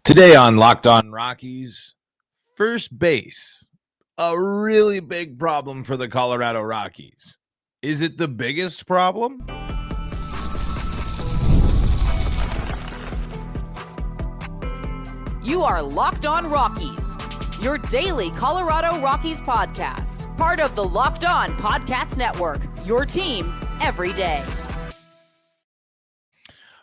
Today on Locked On Rockies, first base, a really big problem for the Colorado Rockies. Is it the biggest problem? You are Locked On Rockies, your daily Colorado Rockies podcast, part of the Locked On Podcast Network, your team every day.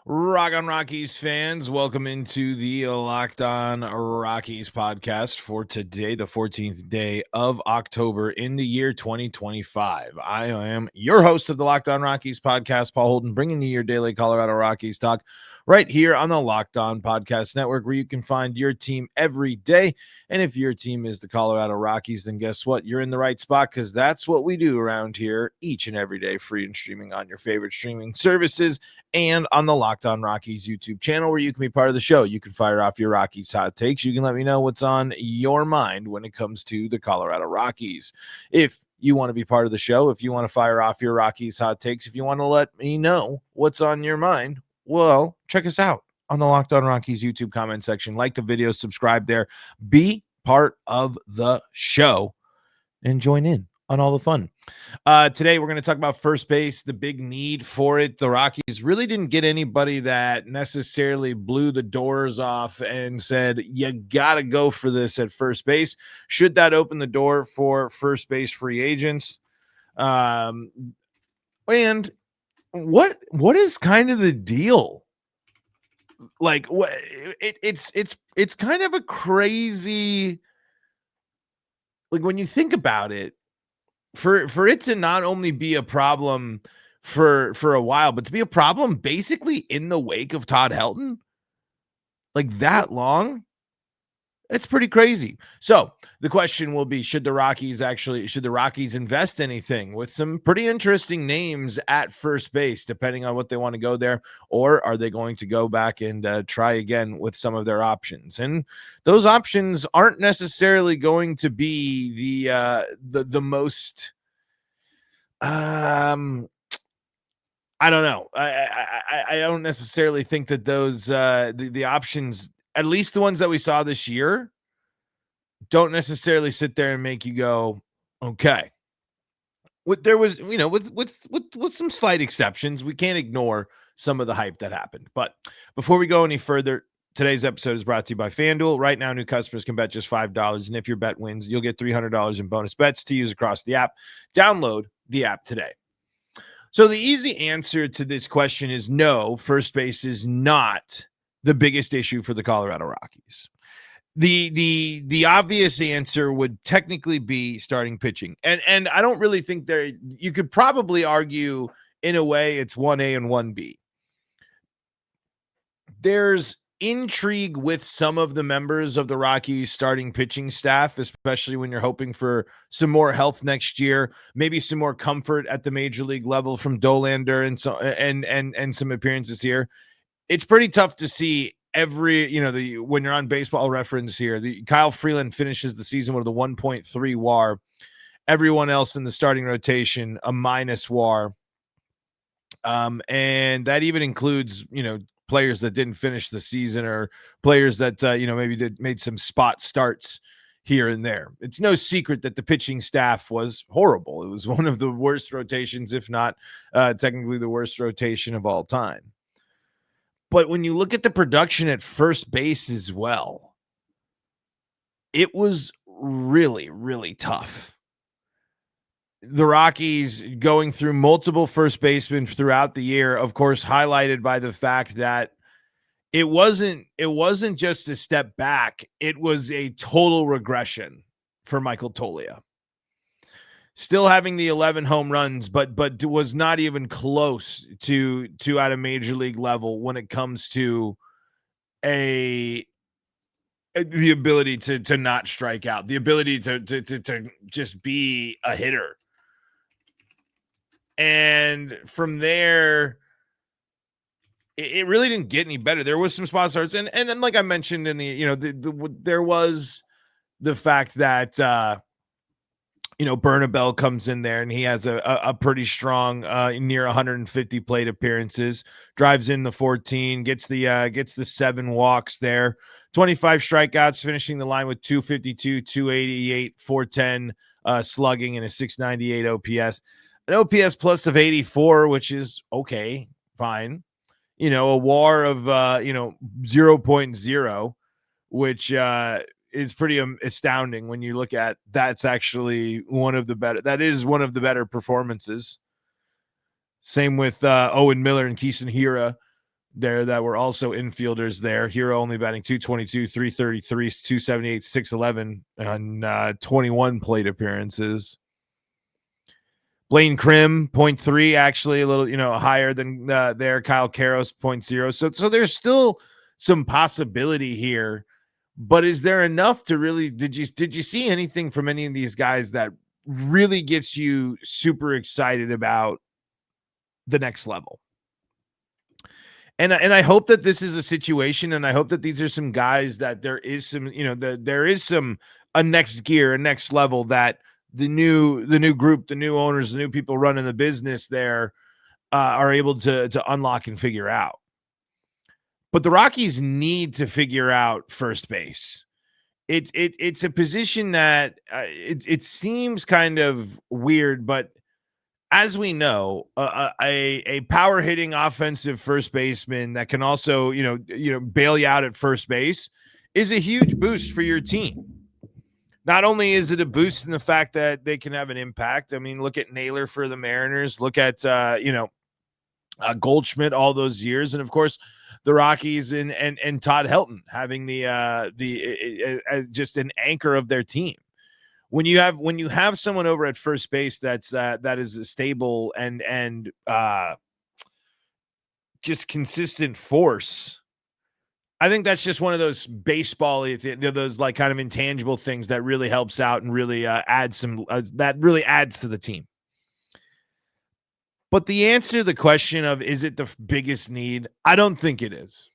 Rock on Rockies fans, welcome into the Locked On Rockies podcast for today, the 14th day of October in the year 2025. I am your host of the Locked On Rockies podcast, Paul Holden, bringing you your daily Colorado Rockies talk right here on the Locked On Podcast Network, where you can find your team every day. And if your team is the Colorado Rockies, then guess what? You're in the right spot, because that's what we do around here each and every day, free and streaming on your favorite streaming services and on the Locked On Rockies YouTube channel, where you can be part of the show. You can fire off your Rockies hot takes. You can let me know what's on your mind when it comes to the Colorado Rockies. If you want to be part of the show, if you want to fire off your Rockies hot takes, if you want to let me know what's on your mind, well, check us out on the Locked On Rockies YouTube comment section. Like the video, subscribe there, be part of the show, and join in on all the fun. Today, we're going to talk about first base, the big need for it. The Rockies really didn't get anybody that necessarily blew the doors off and said, you got to go for this at first base. Should that open the door for first base free agents? And what is kind of the deal? Like, what it's kind of a crazy, like, when you think about it, for it to not only be a problem for a while, but to be a problem basically in the wake of Todd Helton, like that long, it's pretty crazy. So the question will be, should the Rockies invest anything with some pretty interesting names at first base, depending on what they want to go there, or are they going to go back and try again with some of their options? And those options aren't necessarily going to be the most, I don't know. I don't necessarily think that those the options, at least the ones that we saw this year, don't necessarily sit there and make you go, okay. There was, with some slight exceptions, we can't ignore some of the hype that happened. But before we go any further, today's episode is brought to you by FanDuel. Right now, new customers can bet just $5, and if your bet wins, you'll get $300 in bonus bets to use across the app. Download the app today. So the easy answer to this question is no, first base is not the biggest issue for the Colorado Rockies. The obvious answer would technically be starting pitching. And I don't really think you could probably argue in a way it's 1A and 1B. There's intrigue with some of the members of the Rockies starting pitching staff, especially when you're hoping for some more health next year, maybe some more comfort at the major league level from Dolander and some appearances here. It's pretty tough to see when you're on Baseball Reference here, Kyle Freeland finishes the season with a 1.3 WAR. Everyone else in the starting rotation, a minus WAR. And that even includes, players that didn't finish the season, or players that, maybe made some spot starts here and there. It's no secret that the pitching staff was horrible. It was one of the worst rotations, if not technically the worst rotation of all time. But when you look at the production at first base as well, it was really, really tough. The Rockies going through multiple first basemen throughout the year, of course, highlighted by the fact that it wasn't just a step back. It was a total regression for Michael Toglia. Still having the 11 home runs, but was not even close to at a major league level when it comes to the ability to not strike out, the ability to just be a hitter. And from there, it really didn't get any better. There was some spot starts, and like I mentioned in there was the fact that Bernabel comes in there and he has a pretty strong near 150 plate appearances, drives in the 14, gets the 7 walks there, 25 strikeouts, finishing the line with 252, 288, 410 slugging and a 698 OPS. An OPS plus of 84, which is okay, fine. A WAR of 0.0, which is pretty astounding when you look at that's actually one of the better performances. Same with Owen Miller and Keeson Hira there that were also infielders there. Hira only batting 222, 333, 278, 611 on 21 plate appearances. Blaine Krim, 0.3, actually a little, higher than there. Kyle Karros, 0.0. So there's still some possibility here. But is there enough to really did you see anything from any of these guys that really gets you super excited about the next level? And I hope that this is a situation, and I hope that these are some guys that there is some, there is some a next gear, a next level that the new group, the new owners, the new people running the business there are able to unlock and figure out. But the Rockies need to figure out first base. It's a position that it seems kind of weird, but as we know, a power hitting offensive first baseman that can also bail you out at first base is a huge boost for your team. Not only is it a boost in the fact that they can have an impact. I mean, look at Naylor for the Mariners. Look at Goldschmidt all those years, and of course the Rockies and Todd Helton having the just an anchor of their team. When you have someone over at first base that is a stable and just consistent force, I think that's just one of those baseball-y, those like kind of intangible things that really helps out and really adds some that really adds to the team. But the answer to the question of is it the biggest need? I don't think it is.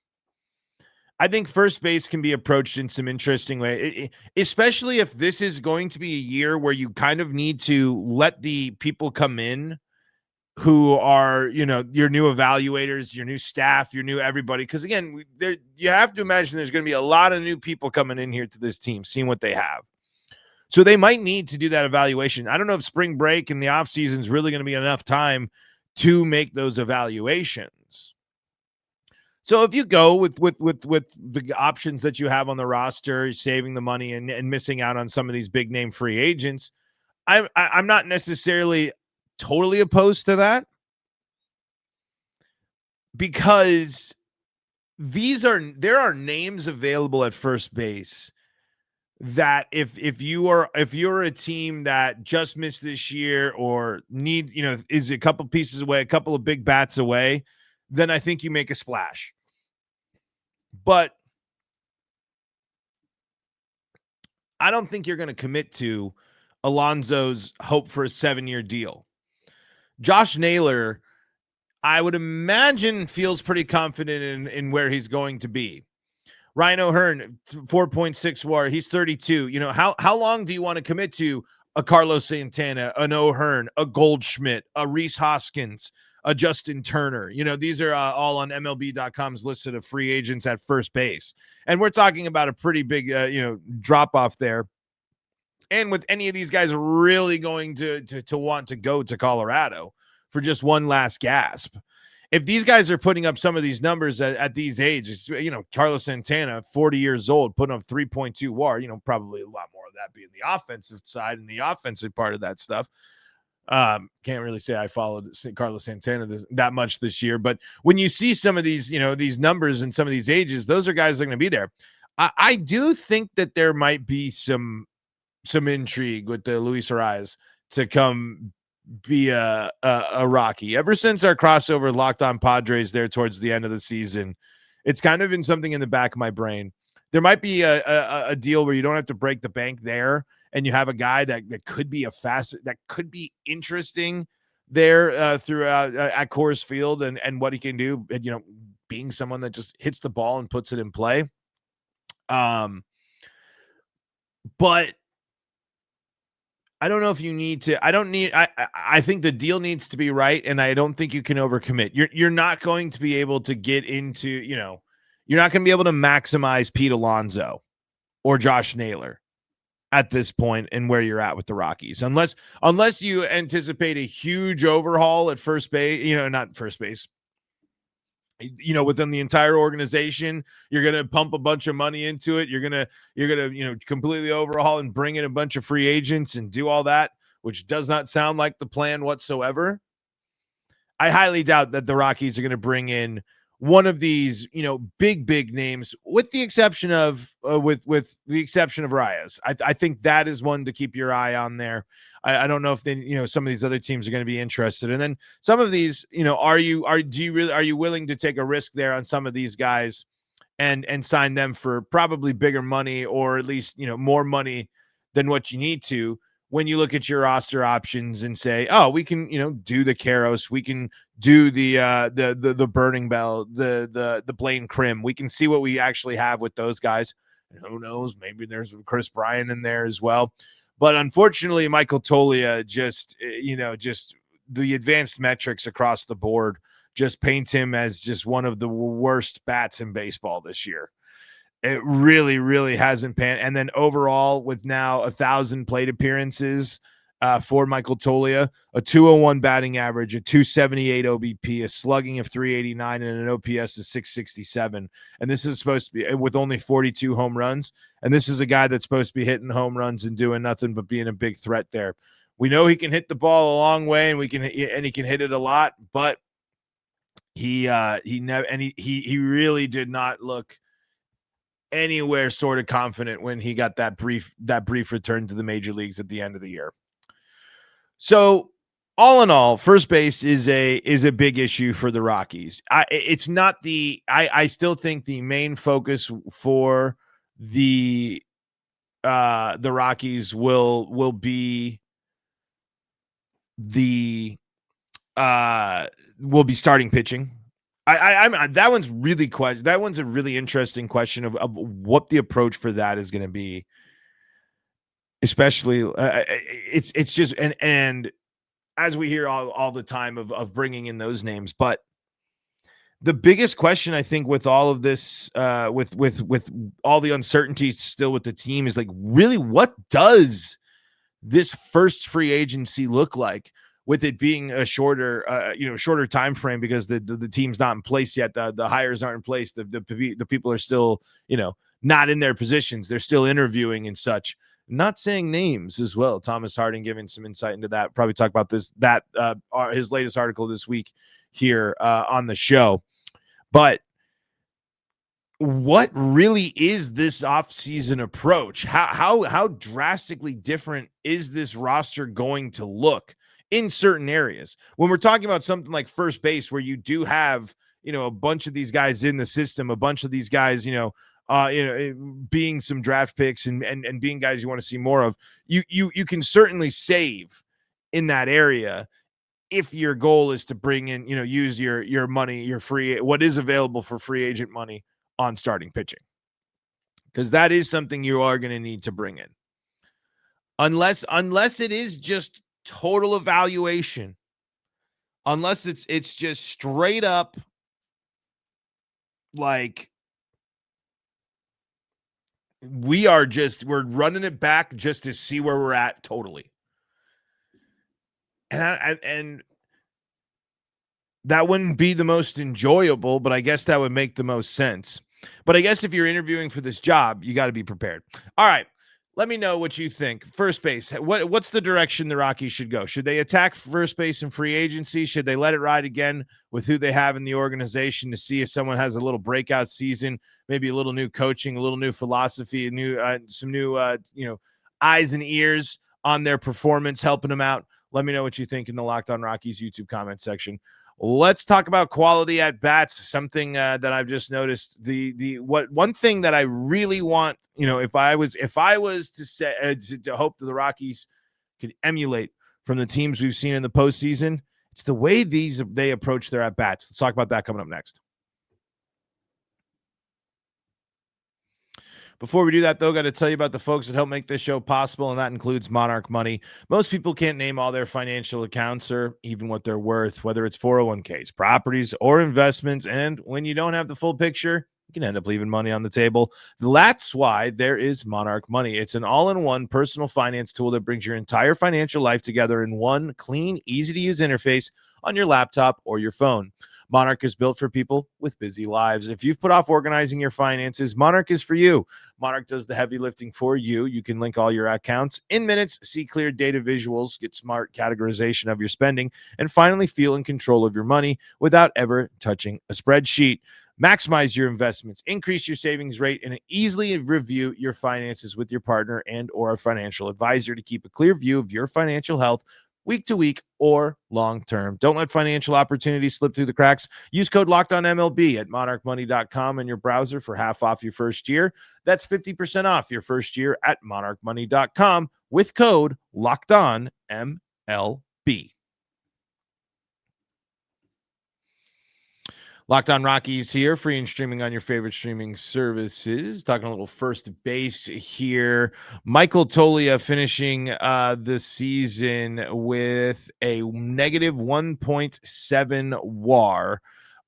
I think first base can be approached in some interesting way, especially if this is going to be a year where you kind of need to let the people come in who are, your new evaluators, your new staff, your new everybody. Because again, you have to imagine there's going to be a lot of new people coming in here to this team, seeing what they have. So they might need to do that evaluation. I don't know if spring break and the offseason is really going to be enough time to make those evaluations. So if you go with the options that you have on the roster, saving the money and missing out on some of these big name free agents, I'm not necessarily totally opposed to that, because there are names available at first base that if you're a team that just missed this year or need, is a couple pieces away, a couple of big bats away, then I think you make a splash. But I don't think you're going to commit to Alonso's hope for a 7-year deal. Josh Naylor, I would imagine, feels pretty confident in where he's going to be. Ryan O'Hearn, 4.6 WAR. He's 32. How long do you want to commit to a Carlos Santana, an O'Hearn, a Goldschmidt, a Rhys Hoskins, a Justin Turner? These are all on MLB.com's list of free agents at first base. And we're talking about a pretty big, drop off there. And with any of these guys really going to want to go to Colorado for just one last gasp. If these guys are putting up some of these numbers at these ages, Carlos Santana, 40 years old, putting up 3.2 WAR, probably a lot more of that being the offensive side and the offensive part of that stuff. Can't really say I followed Carlos Santana that much this year, but when you see some of these, these numbers and some of these ages, those are guys that are going to be there. I do think that there might be some intrigue with the Luis Arias to come be a Rocky. Ever since our crossover Locked On Padres there towards the end of the season, it's kind of been something in the back of my brain. There might be a deal where you don't have to break the bank there, and you have a guy that could be that could be interesting there throughout at Coors Field and what he can do, and, being someone that just hits the ball and puts it in play. But I don't know if you need to. I think the deal needs to be right, and I don't think you can overcommit. You're not going to be able to get into, you're not going to be able to maximize Pete Alonso or Josh Naylor at this point and where you're at with the Rockies, unless you anticipate a huge overhaul at first base, not first base, within the entire organization. You're going to pump a bunch of money into it. You're going to completely overhaul and bring in a bunch of free agents and do all that, which does not sound like the plan whatsoever. I highly doubt that the Rockies are going to bring in one of these, big names, with the exception of Reyes. I think that is one to keep your eye on there. I don't know if some of these other teams are going to be interested. And then some of these, are you willing to take a risk there on some of these guys and sign them for probably bigger money, or at least, more money than what you need to, when you look at your roster options and say, oh, we can, do the Karros, we can do the Burning Bell, the Blaine Krim. We can see what we actually have with those guys. And who knows, maybe there's Chris Bryant in there as well. But unfortunately, Michael Toglia just the advanced metrics across the board just paint him as just one of the worst bats in baseball this year. It really, really hasn't panned. And then overall, with now 1,000 plate appearances for Michael Toglia, a 201 batting average, a 278 OBP, a slugging of 389, and an OPS of 667. And this is supposed to be with only 42 home runs. And this is a guy that's supposed to be hitting home runs and doing nothing but being a big threat there. We know he can hit the ball a long way, and he can hit it a lot, but he really did not look anywhere sort of confident when he got that brief return to the major leagues at the end of the year. So all in all, first base is a big issue for the Rockies. I still think the main focus for the Rockies will be starting pitching. That one's a really interesting question of what the approach for that is going to be. Especially, it's just and as we hear all the time of bringing in those names, but the biggest question I think with all of this, with all the uncertainty still with the team, is like, really, what does this first free agency look like? With it being a shorter time frame, because the team's not in place yet, the hires aren't in place, the people are still not in their positions, they're still interviewing and such. Not saying names as well. Thomas Harding giving some insight into that. Probably talk about his latest article this week here on the show. But what really is this offseason approach? How drastically different is this roster going to look in certain areas? When we're talking about something like first base, where you do have, a bunch of these guys in the system, a bunch of these guys, being some draft picks and being guys you want to see more of, you can certainly save in that area if your goal is to bring in, use your money, your what is available for free agent money on starting pitching, because that is something you are going to need to bring in, unless it is just total evaluation, unless it's just straight up like we're running it back just to see where we're at totally. And that wouldn't be the most enjoyable, but I guess that would make the most sense. But I guess if you're interviewing for this job, you got to be prepared. All right. Let me know what you think. First base, what's the direction the Rockies should go? Should they attack first base in free agency? Should they let it ride again with who they have in the organization to see if someone has a little breakout season, maybe a little new coaching, a little new philosophy, some new eyes and ears on their performance, helping them out? Let me know what you think in the Locked On Rockies YouTube comment section. Let's talk about quality at bats. Something that I've just noticed. One thing that I really want, if I was to say to hope that the Rockies could emulate from the teams we've seen in the postseason, it's the way they approach their at bats. Let's talk about that coming up next. Before we do that, though, got to tell you about the folks that help make this show possible, and that includes Monarch Money. Most people can't name all their financial accounts or even what they're worth, whether it's 401ks, properties, or investments. And when you don't have the full picture, you can end up leaving money on the table. That's why there is Monarch Money. It's an all-in-one personal finance tool that brings your entire financial life together in one clean, easy-to-use interface on your laptop or your phone. Monarch is built for people with busy lives. If you've put off organizing your finances, Monarch is for you. Monarch does the heavy lifting for you. You can link all your accounts in minutes, see clear data visuals, get smart categorization of your spending, and finally feel in control of your money without ever touching a spreadsheet. Maximize your investments, increase your savings rate, and easily review your finances with your partner and or a financial advisor to keep a clear view of your financial health week to week or long term. Don't let financial opportunities slip through the cracks. Use code LOCKEDONMLB at monarchmoney.com in your browser for half off your first year. That's 50% off your first year at monarchmoney.com with code LOCKEDONMLB. Locked On Rockies here, free and streaming on your favorite streaming services. Talking a little first base here. Michael Toglia finishing the season with a negative 1.7 WAR.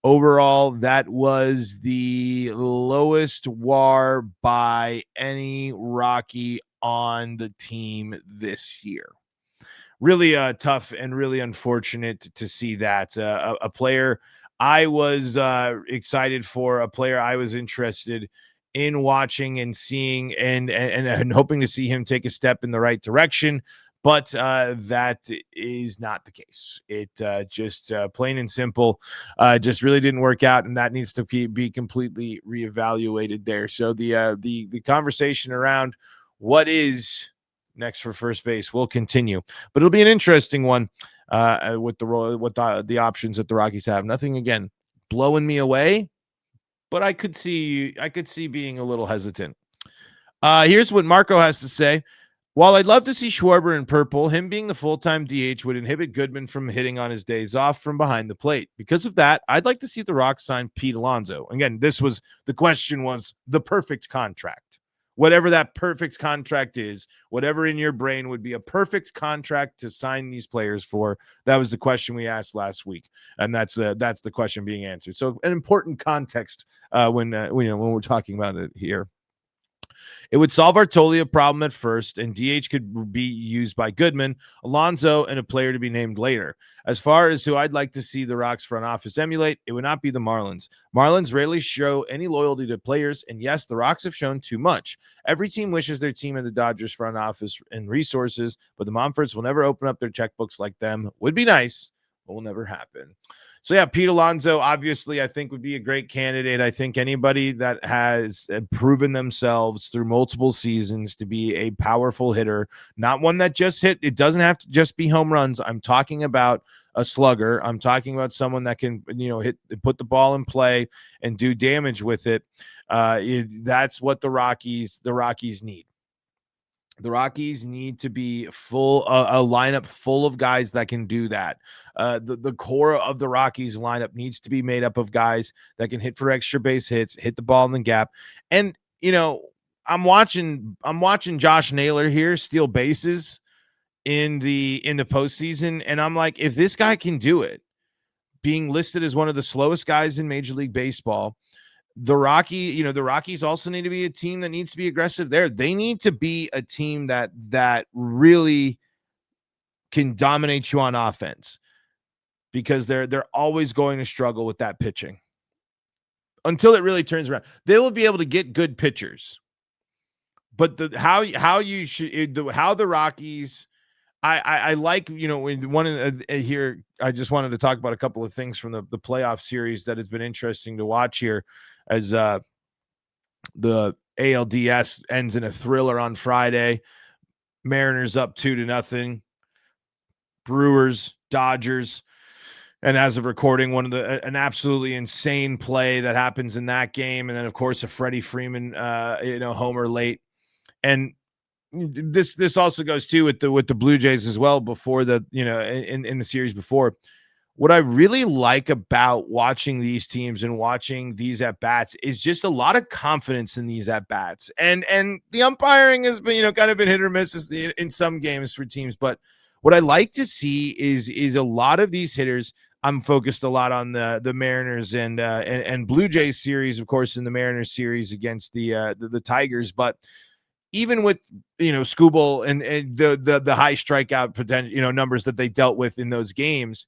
Overall, that was the lowest WAR by any Rocky on the team this year. Really tough and really unfortunate to see that. A player I was excited for, a player I was interested in watching and seeing and hoping to see him take a step in the right direction. But that is not the case. It just plain and simple, just really didn't work out, and that needs to be completely reevaluated there. So the conversation around what is next for first base will continue, but it'll be an interesting one with the options that the Rockies have. Nothing again blowing me away, but I could see being a little hesitant. Here's what Marco has to say. While I'd love to see Schwarber in purple, him being the full-time DH would inhibit Goodman from hitting on his days off from behind the plate. Because of that, I'd like to see the Rocks sign Pete Alonso. Again, the question was the perfect contract. Whatever that perfect contract is, whatever in your brain would be a perfect contract to sign these players for, that was the question we asked last week, and that's the question being answered. So an important context when we're talking about it here. It would solve our Toglia problem at first, and DH could be used by Goodman, Alonso, and a player to be named later. As far as who I'd like to see the Rocks front office emulate, it would not be the Marlins. Marlins rarely show any loyalty to players, and yes, the Rocks have shown too much. Every team wishes their team in the Dodgers front office and resources, but the Monforts will never open up their checkbooks like them. Would be nice, but will never happen. So yeah, Pete Alonso, obviously, I think would be a great candidate. I think anybody that has proven themselves through multiple seasons to be a powerful hitter, not one that just hit, it doesn't have to just be home runs. I'm talking about a slugger. I'm talking about someone that can, put the ball in play and do damage with it. That's what the Rockies need. The Rockies need to be a lineup full of guys that can do that. The core of the Rockies lineup needs to be made up of guys that can hit for extra base hits, hit the ball in the gap. And, I'm watching Josh Naylor here steal bases in the postseason. And I'm like, if this guy can do it, being listed as one of the slowest guys in Major League Baseball, the Rockies also need to be a team that needs to be aggressive there. They need to be a team that really can dominate you on offense, because they're always going to struggle with that pitching until it really turns around. They will be able to get good pitchers, but the Rockies. I like, one here. I just wanted to talk about a couple of things from the playoff series that has been interesting to watch here, as the ALDS ends in a thriller on Friday. Mariners up 2-0. Brewers, Dodgers, and as of recording, an absolutely insane play that happens in that game, and then of course a Freddie Freeman, homer late, and this also goes too with the Blue Jays as well. Before in the series before, what I really like about watching these teams and watching these at bats is just a lot of confidence in these at bats. And the umpiring has been, kind of been hit or miss in some games for teams. But what I like to see is a lot of these hitters. I'm focused a lot on the Mariners and Blue Jays series, of course, in the Mariners series against the Tigers. But even with Skubal and the high strikeout potential numbers that they dealt with in those games,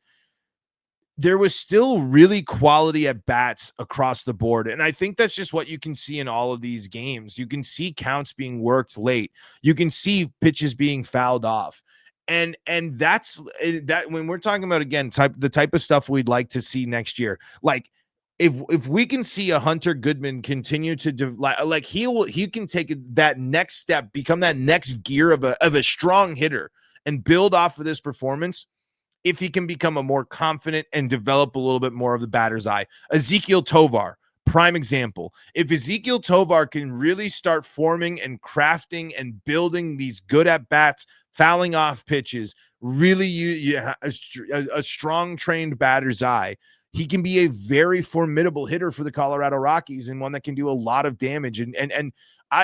there was still really quality at bats across the board. And I think that's just what you can see in all of these games. You can see counts being worked late. You can see pitches being fouled off. And that's that when we're talking about, again, the type of stuff we'd like to see next year. Like if we can see a Hunter Goodman continue to like he can take that next step, become that next gear of a strong hitter and build off of this performance. If he can become a more confident and develop a little bit more of the batter's eye. Ezequiel Tovar, prime example. If Ezequiel Tovar can really start forming and crafting and building these good at-bats, fouling off pitches, really a strong trained batter's eye, he can be a very formidable hitter for the Colorado Rockies and one that can do a lot of damage. And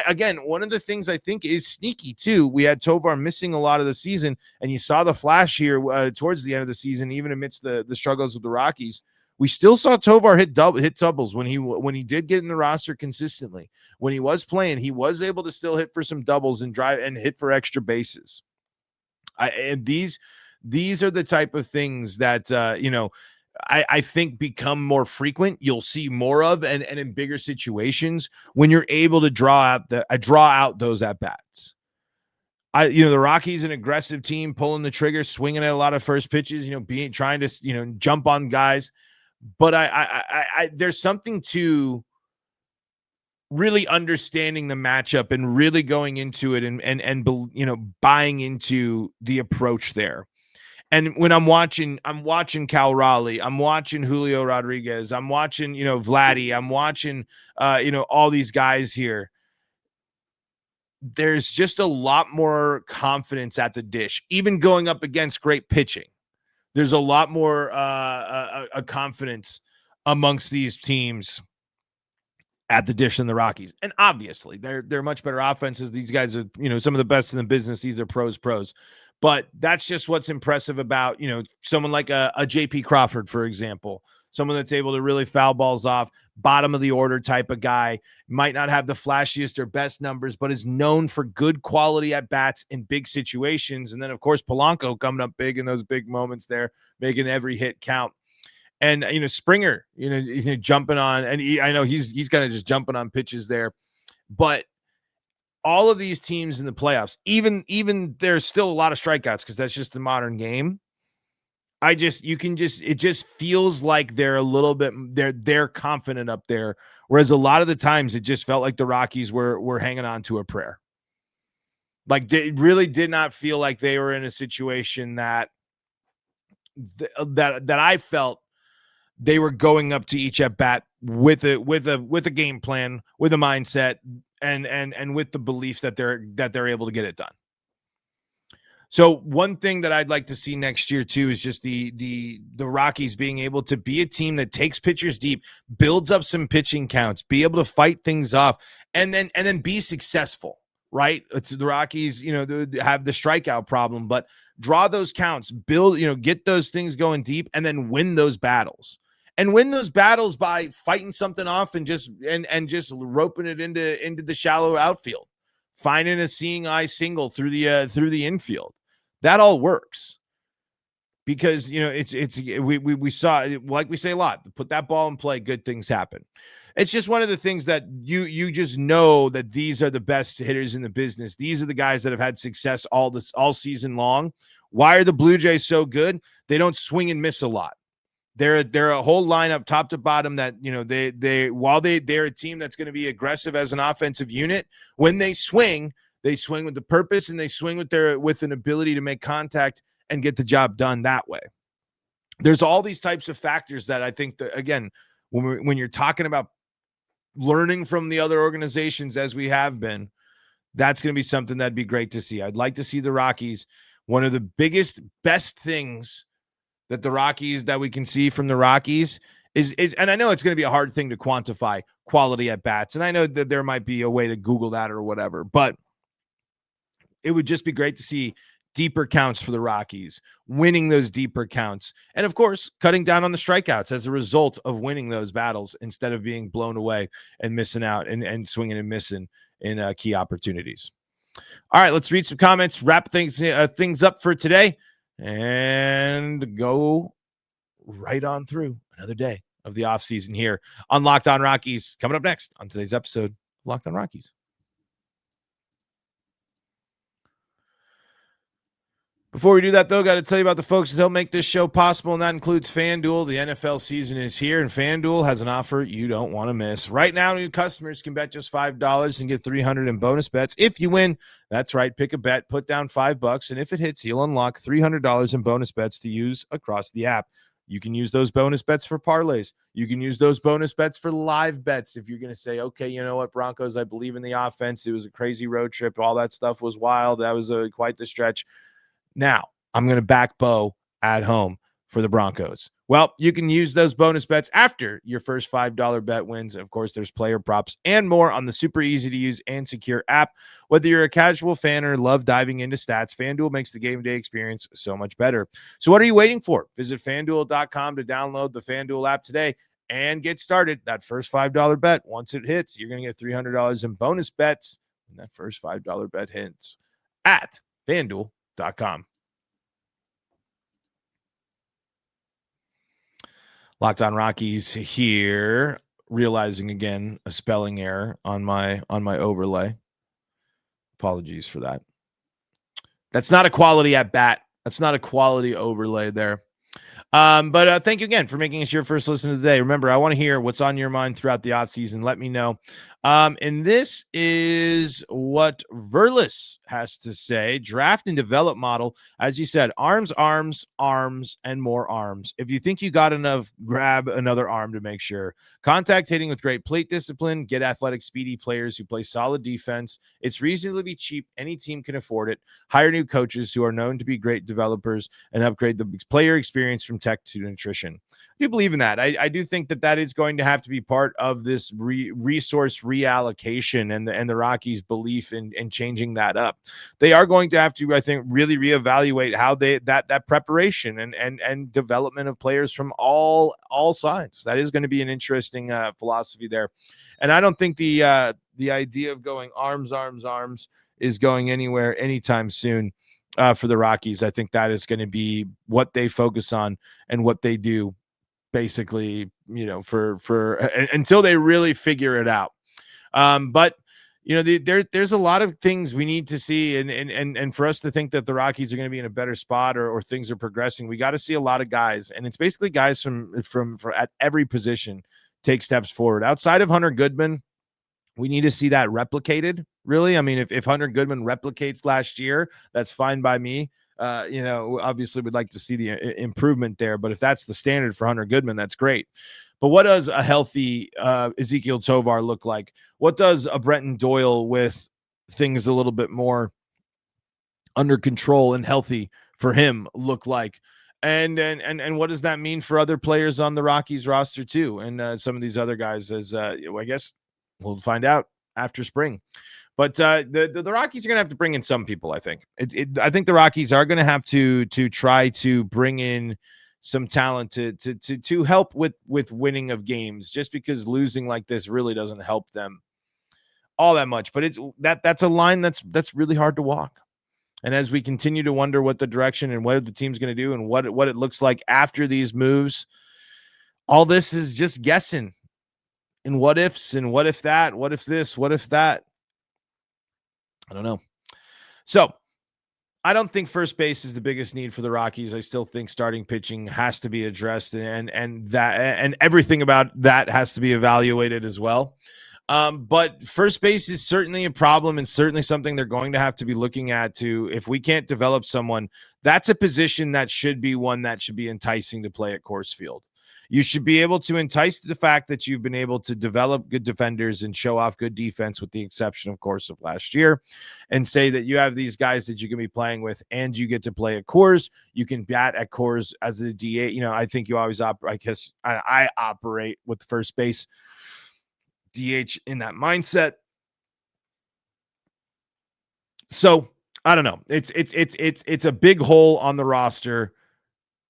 again, one of the things I think is sneaky too. We had Tovar missing a lot of the season, and you saw the flash here towards the end of the season, even amidst the struggles with the Rockies. We still saw Tovar hit doubles when he did get in the roster consistently. When he was playing, he was able to still hit for some doubles and drive and hit for extra bases. And these are the type of things that I think become more frequent. You'll see more of and in bigger situations when you're able to draw out those at bats. The Rockies, an aggressive team, pulling the trigger, swinging at a lot of first pitches, trying to jump on guys. But I there's something to really understanding the matchup and really going into it and buying into the approach there. And when I'm watching Cal Raleigh, I'm watching Julio Rodriguez, I'm watching, Vladdy, I'm watching, all these guys here. There's just a lot more confidence at the dish, even going up against great pitching. There's a lot more a confidence amongst these teams at the dish than the Rockies. And obviously they're much better offenses. These guys are, some of the best in the business. These are pros. But that's just what's impressive about, someone like a JP Crawford, for example, someone that's able to really foul balls off, bottom of the order type of guy, might not have the flashiest or best numbers, but is known for good quality at bats in big situations. And then, of course, Polanco coming up big in those big moments there, making every hit count. And, Springer, jumping on, and I know he's kind of just jumping on pitches there, but all of these teams in the playoffs, even there's still a lot of strikeouts because that's just the modern game. It just feels like they're a little bit, they're confident up there. Whereas a lot of the times it just felt like the Rockies were hanging on to a prayer. Like it really did not feel like they were in a situation that I felt they were going up to each at bat with a game plan, with a mindset, and with the belief that they're able to get it done. So one thing that I'd like to see next year too is just the Rockies being able to be a team that takes pitchers deep, builds up some pitching counts, be able to fight things off, and then be successful. Right? It's the Rockies, have the strikeout problem, but draw those counts, build, get those things going deep, and then win those battles. And win those battles by fighting something off and just roping it into the shallow outfield, finding a seeing eye single through the infield. That all works because we saw, like we say a lot, put that ball in play, good things happen. It's just one of the things that you just know that these are the best hitters in the business. These are the guys that have had success all season long. Why are the Blue Jays so good? They don't swing and miss a lot. They're a whole lineup top to bottom that, they're a team that's going to be aggressive as an offensive unit. When they swing with the purpose and they swing with an ability to make contact and get the job done that way. There's all these types of factors that I think that, again, when you're talking about learning from the other organizations as we have been, that's going to be something that'd be great to see. I'd like to see the Rockies. One of the best things that we can see from the Rockies is and I know it's going to be a hard thing to quantify quality at bats, and I know that there might be a way to Google that or whatever, but it would just be great to see deeper counts for the Rockies, winning those deeper counts, and of course, cutting down on the strikeouts as a result of winning those battles instead of being blown away and missing out and swinging and missing in key opportunities. All right, let's read some comments, wrap things up for today, and go right on through another day of the offseason here on Locked On Rockies. Coming up next on today's episode, Locked On Rockies. Before we do that, though, got to tell you about the folks that help make this show possible, and that includes FanDuel. The NFL season is here, and FanDuel has an offer you don't want to miss. Right now, new customers can bet just $5 and get $300 in bonus bets if you win. That's right. Pick a bet, put down $5, and if it hits, you'll unlock $300 in bonus bets to use across the app. You can use those bonus bets for parlays. You can use those bonus bets for live bets. If you're going to say, okay, you know what, Broncos, I believe in the offense. It was a crazy road trip. All that stuff was wild. That was quite the stretch. Now, I'm going to back Bo at home for the Broncos. Well, you can use those bonus bets after your first $5 bet wins. Of course, there's player props and more on the super easy to use and secure app. Whether you're a casual fan or love diving into stats, FanDuel makes the game day experience so much better. So what are you waiting for? Visit FanDuel.com to download the FanDuel app today and get started. That first $5 bet, once it hits, you're going to get $300 in bonus bets when that first $5 bet hits at FanDuel.com. Locked On Rockies here, realizing again a spelling error on my overlay. Apologies for that. That's not a quality at bat. That's not a quality overlay there. But thank you again for making us your first listen of the day. Remember, I want to hear what's on your mind throughout the offseason. Let me know. And this is what Verlis has to say. Draft and develop model. As you said, arms, and more arms. If you think you got enough, grab another arm to make sure. Contact hitting with great plate discipline. Get athletic, speedy players who play solid defense. It's reasonably cheap. Any team can afford it. Hire new coaches who are known to be great developers and upgrade the player experience from tech to nutrition. I do believe in that. I do think that is going to have to be part of this resource reallocation and the Rockies' belief in changing that up. They are going to have to, I think, really reevaluate how that preparation and development of players from all sides. That is going to be an interesting philosophy there. And I don't think the idea of going arms is going anywhere anytime soon for the Rockies. I think that is going to be what they focus on and what they do basically, for until they really figure it out. But there's a lot of things we need to see, and for us to think that the Rockies are going to be in a better spot or things are progressing, we got to see a lot of guys, and it's basically guys from at every position take steps forward. Outside of Hunter Goodman, we need to see that replicated, really. I mean, if Hunter Goodman replicates last year, that's fine by me. Obviously we'd like to see the improvement there, but if that's the standard for Hunter Goodman, that's great. But what does a healthy Ezekiel Tovar look like? What does a Brenton Doyle with things a little bit more under control and healthy for him look like? And what does that mean for other players on the Rockies roster too? And some of these other guys, as I guess we'll find out after spring. But the Rockies are going to have to bring in some people, I think. I think the Rockies are going to have to try to bring in some talent to help with winning of games, just because losing like this really doesn't help them all that much. But that's a line that's really hard to walk. And as we continue to wonder what the direction and what the team's going to do and what it looks like after these moves, all this is just guessing and what ifs and what if that, what if this, what if that. I don't know. So I don't think first base is the biggest need for the Rockies. I still think starting pitching has to be addressed, and everything about that has to be evaluated as well. But first base is certainly a problem, and certainly something they're going to have to be looking at if we can't develop someone, that's a position that should be one that should be enticing to play at Coors Field. You should be able to entice the fact that you've been able to develop good defenders and show off good defense, with the exception, of course, of last year, and say that you have these guys that you can be playing with, and you get to play at Coors. You can bat at Coors as a DH. You know, I think you always I guess I operate with first base DH in that mindset. So I don't know. It's a big hole on the roster.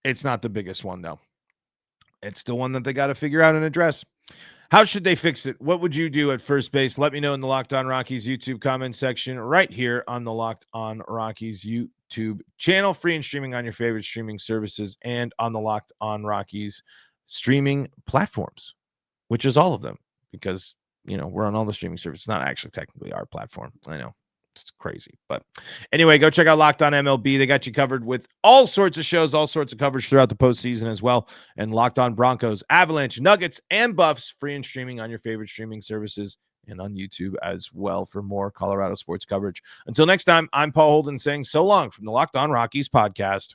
It's not the biggest one, though. It's still one that they got to figure out and address. How should they fix it? What would you do at first base? Let me know in the Locked On Rockies YouTube comment section right here on the Locked On Rockies YouTube channel, free and streaming on your favorite streaming services and on the Locked On Rockies streaming platforms, which is all of them, because, you know, we're on all the streaming services. It's not actually technically our platform. I know. It's crazy. But anyway, go check out Locked On MLB. They got you covered with all sorts of shows, all sorts of coverage throughout the postseason as well. And Locked On Broncos, Avalanche, Nuggets, and Buffs, free and streaming on your favorite streaming services and on YouTube as well for more Colorado sports coverage. Until next time, I'm Paul Holden saying so long from the Locked On Rockies podcast.